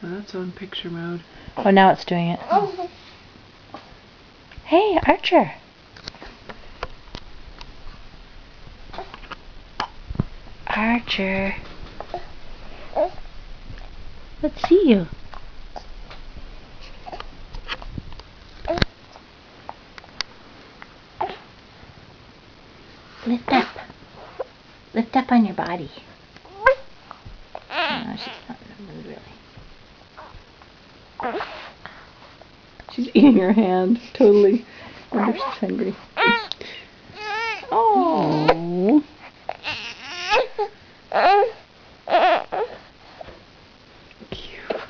Well, that's on picture mode. Oh, now it's doing it. Hey, Archer. Archer. Let's see you. Lift up. Lift up on your body. No, she's not in the mood, really. She's eating her hand, totally. I wonder if she's hungry. Oh. Cute.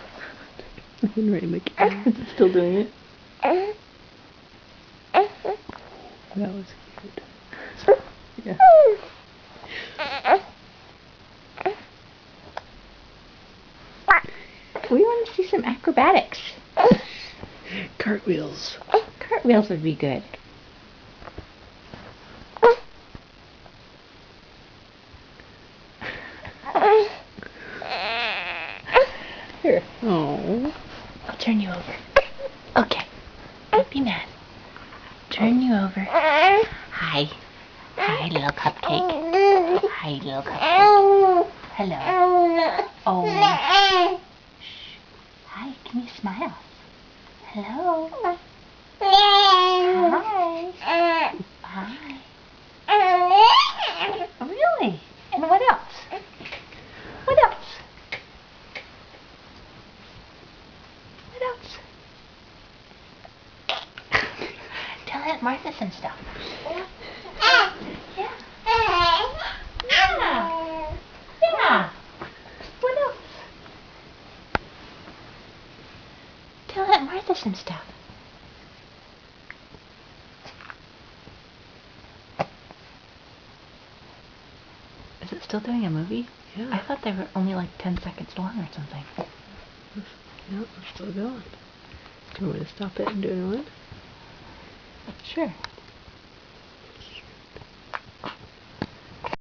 I'm ready to make it. Still doing it? That was cute. Yeah. We want to see some acrobatics. Cartwheels. Cartwheels would be good. Here. Oh. I'll turn you over. Okay. Don't be mad. Turn you over. Hi. Hi, little cupcake. Hi, little cupcake. Hello. Oh. Shh. Hi, can you smile? Hello. Hi. Hi. Really? And what else? What else? What else? Tell Aunt Martha some stuff. Yeah. Yeah. Yeah. What else? Tell Aunt Martha some stuff. Is it still doing a movie? Yeah. I thought they were only like 10 seconds long or something. Yep, it's still going. Do you want me to stop it and do another one? Sure.